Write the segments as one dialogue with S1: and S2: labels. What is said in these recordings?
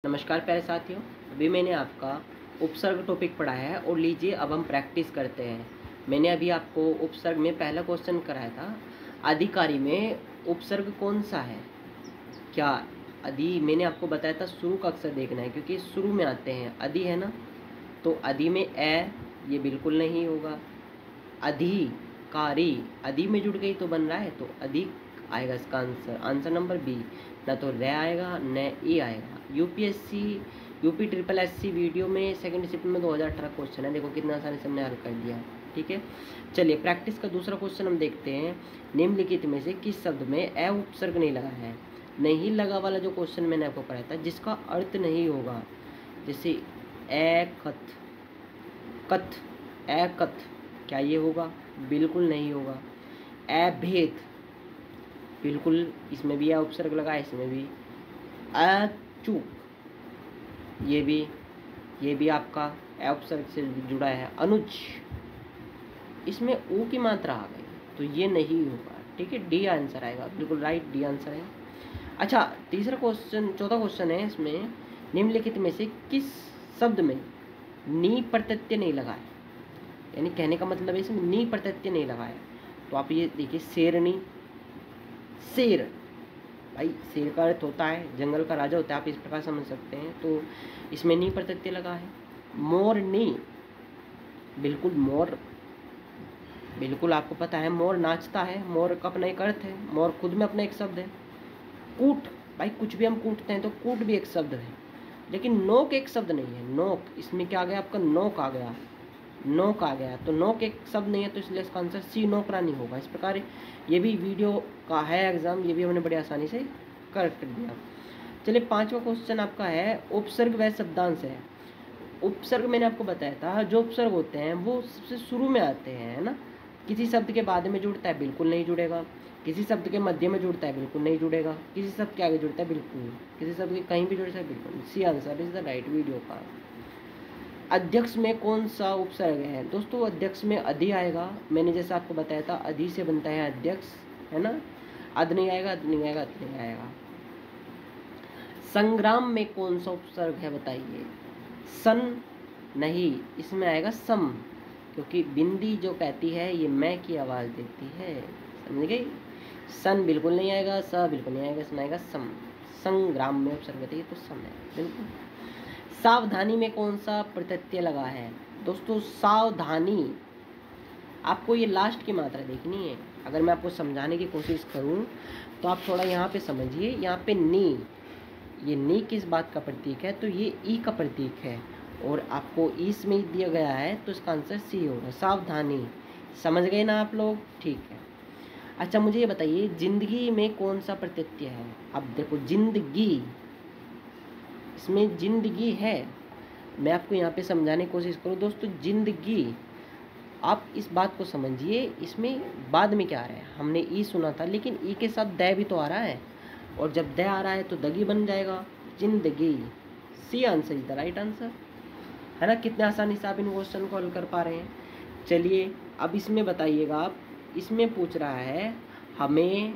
S1: नमस्कार प्यारे साथियों, अभी मैंने आपका उपसर्ग टॉपिक पढ़ा है और लीजिए अब हम प्रैक्टिस करते हैं। मैंने अभी आपको उपसर्ग में पहला क्वेश्चन कराया था, अधिकारी में उपसर्ग कौन सा है। क्या अधि मैंने आपको बताया था शुरू का अक्षर देखना है क्योंकि शुरू में आते हैं, अधि है ना, तो अधि में ए ये बिल्कुल नहीं होगा। अधिकारी अधि में जुड़ गई तो बन रहा है, तो अधिक आएगा इसका आंसर नंबर बी। ना तो रे आएगा न ए आएगा। यूपी ट्रिपल एससी वीडियो में सेकंड शिफ्ट में 2018 क्वेश्चन है, देखो कितना आसानी से हमने हल कर दिया। ठीक है, चलिए प्रैक्टिस का दूसरा क्वेश्चन हम देखते हैं। निम्नलिखित में से किस शब्द में ए उपसर्ग नहीं लगा है। नहीं लगा वाला जो क्वेश्चन मैंने आपको पढ़ाया था जिसका अर्थ नहीं होगा, जैसे ए कथ कथ ए कथ, क्या ये होगा? बिल्कुल नहीं होगा। अभेद, बिल्कुल इसमें भी उपसर्ग लगा है, इसमें भी। अचूक, ये भी आपका उपसर्ग से जुड़ा है। अनुज, इसमें ऊ की मात्रा आ गई तो ये नहीं होगा। ठीक है, डी आंसर आएगा, बिल्कुल राइट, डी आंसर है। अच्छा, चौथा क्वेश्चन है इसमें, निम्नलिखित में से किस शब्द में नी प्रत्यय नहीं लगा है। यानी कहने का मतलब है इसमें नी प्रत्यय नहीं लगा है। तो आप ये देखिए, शेरनी, शेर, भाई शेर का अर्थ होता है जंगल का राजा होता है, आप इस प्रकार समझ सकते हैं। तो इसमें नी प्रत्यय लगा है। मोरनी, बिल्कुल मोर, बिल्कुल आपको पता है मोर नाचता है, मोर का अपना एक अर्थ है, मोर खुद में अपना एक शब्द है। कूट, भाई कुछ भी हम कूटते हैं तो कूट भी एक शब्द है, लेकिन नोक एक शब्द नहीं है। नोक, इसमें क्या आ गया आपका? नोक आ गया, नोक आ गया, तो नोक एक शब्द नहीं है, तो इसलिए इसका आंसर सी नौकरानी होगा। इस प्रकार ये भी वीडियो का है एग्जाम, ये भी हमने बड़ी आसानी से करेक्ट कर दिया। चलिए पांचवा क्वेश्चन आपका है, उपसर्ग व शब्दांश है। उपसर्ग मैंने आपको बताया था, जो उपसर्ग होते हैं वो सबसे शुरू में आते हैं, है ना। किसी शब्द के बाद में जुड़ता है, बिल्कुल नहीं जुड़ेगा। किसी शब्द के मध्य में जुड़ता है, बिल्कुल नहीं जुड़ेगा। किसी शब्द के आगे जुड़ता है, बिल्कुल। किसी शब्द के कहीं भी जुड़ता है, बिल्कुल। C answer is the right video का। अध्यक्ष में कौन सा उपसर्ग है? दोस्तों अध्यक्ष में अधि आएगा, मैंने जैसे आपको बताया था अधि से बनता है अध्यक्ष, है ना। अध नहीं आएगा, अध नहीं आएगा, अध नहीं आएगा। संग्राम में कौन सा उपसर्ग है बताइए? सन नहीं, इसमें आएगा सम, क्योंकि बिंदी जो कहती है ये मैं की आवाज देती है, समझ गई। सन बिल्कुल नहीं आएगा, स बिल्कुल नहीं आएगा, इसमें आएगा सम। संग्राम में उपसर्ग बताइए तो सम है, बिल्कुल। सावधानी में कौन सा प्रत्यय लगा है? दोस्तों सावधानी, आपको ये लास्ट की मात्रा देखनी है। अगर मैं आपको समझाने की कोशिश करूं तो आप थोड़ा यहाँ पे समझिए। यहाँ पे नी, ये नी किस बात का प्रतीक है? तो ये ई का प्रतीक है, और आपको ईस में दिया गया है, तो इसका आंसर सी होगा, सावधानी। समझ गए ना आप लोग? ठीक है। अच्छा मुझे ये बताइए, जिंदगी में कौन सा प्रत्यय है? अब देखो जिंदगी, इसमें जिंदगी है। मैं आपको यहाँ पे समझाने की कोशिश करूँ दोस्तों, जिंदगी, आप इस बात को समझिए, इसमें बाद में क्या आ रहा है? हमने ई सुना था, लेकिन ई के साथ द भी तो आ रहा है, और जब द आ रहा है तो दगी बन जाएगा, जिंदगी। C answer is the right answer, है ना। कितने आसानी से आप इन क्वेश्चन को हल कर पा रहे हैं। चलिए अब इसमें बताइएगा आप, इसमें पूछ रहा है हमें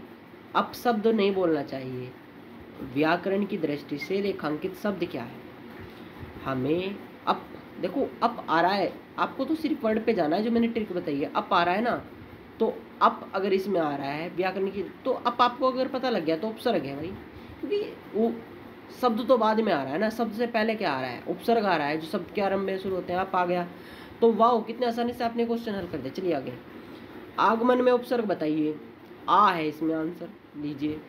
S1: अपशब्द नहीं बोलना चाहिए, व्याकरण की दृष्टि से रेखांकित शब्द क्या है? हमें अप, देखो अप आ रहा है, आपको तो सिर्फ वर्ड पे जाना है, जो मैंने ट्रिक बताई है। अप आ रहा है ना, तो अप अगर इसमें आ रहा है व्याकरण की, तो अप आपको अगर पता लग गया तो उपसर्ग है भाई, क्योंकि वो शब्द तो बाद में आ रहा है ना, शब्द से पहले क्या आ रहा है? उपसर्ग आ रहा है, जो शब्द के आरंभ में शुरू होते हैं। अप आ गया तो वाह, कितने आसानी से आपने क्वेश्चन हल कर दिया। चलिए आगे, आगमन में उपसर्ग बताइए। आ है इसमें आंसर, लीजिए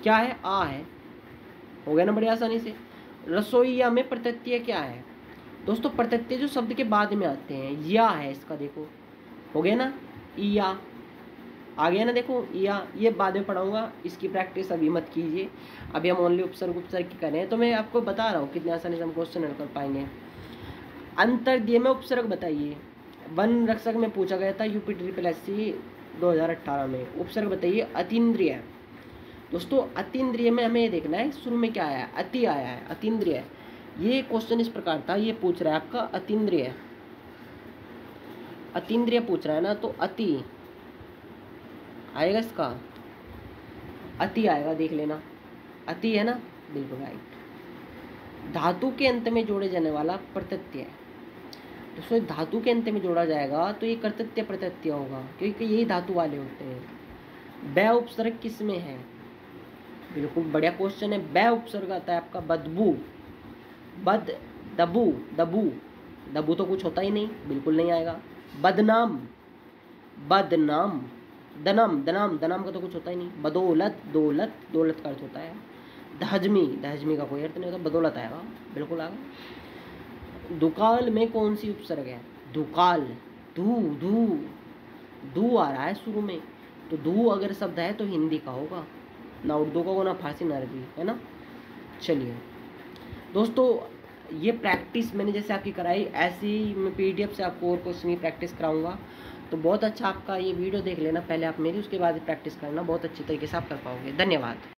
S1: क्या है? आ है, हो गया ना बड़ी आसानी से। रसोईया में प्रत्यय क्या है? दोस्तों प्रत्यय जो शब्द के बाद में आते हैं, या है इसका, देखो हो गया ना, या आ गया ना, देखो या, ये बाद में पढ़ाऊंगा, इसकी प्रैक्टिस अभी मत कीजिए, अभी हम ओनली उपसर्ग की कर रहे हैं। तो मैं आपको बता रहा हूँ कितने आसानी से हम क्वेश्चन हल कर पाएंगे। अंतर्देय में उपसर्ग बताइए। वन रक्षक में पूछा गया था यूपी ट्रिपल एससी 2018 में। उपसर्ग बताइए। अतीन्द्रिय, दोस्तों अतीन्द्रिय में हमें ये देखना है शुरू में क्या आया है? अति आया है, अतीन्द्रिय। ये क्वेश्चन इस प्रकार था, ये पूछ रहा है आपका अतीन्द्रिय, अतीन्द्रिय पूछ रहा है ना, तो अति आएगा, इसका अति आएगा, देख लेना, अति है ना, बिल्कुल राइट। धातु के अंत में जोड़े जाने वाला प्रत्यय है। दोस्तों धातु के अंत में जोड़ा जाएगा तो ये कर्तृत्य प्रत्यय होगा, क्योंकि यही धातु वाले होते हैं। बै उपसर्ग किस में है? बिल्कुल बढ़िया क्वेश्चन है। बै उपसर्ग आता है आपका बदबू, बद, दबू, दबू, दबू तो कुछ होता ही नहीं, बिल्कुल नहीं आएगा। बदनाम, बदनाम, दनम, दनाम, दनाम का तो कुछ होता ही नहीं। बदौलत, दौलत, दौलत का अर्थ होता है। दहजमी, दहजमी का कोई अर्थ नहीं होता, बदौलत आएगा, बिल्कुल आएगा। दुकाल में कौन सी उपसर्ग है? दुकाल, धू, धू, धू आ रहा है शुरू में, तो धू अगर शब्द है तो हिंदी का होगा, ना उर्दू का हो ना फारसी ना अरबी, है ना। चलिए दोस्तों, ये प्रैक्टिस मैंने जैसे आपकी कराई, ऐसी मैं पीडीएफ से आपको और क्वेश्चन की प्रैक्टिस कराऊंगा। तो बहुत अच्छा आपका ये वीडियो देख लेना पहले आप मेरी, उसके बाद प्रैक्टिस करना, बहुत अच्छी तरीके से आप कर पाओगे। धन्यवाद।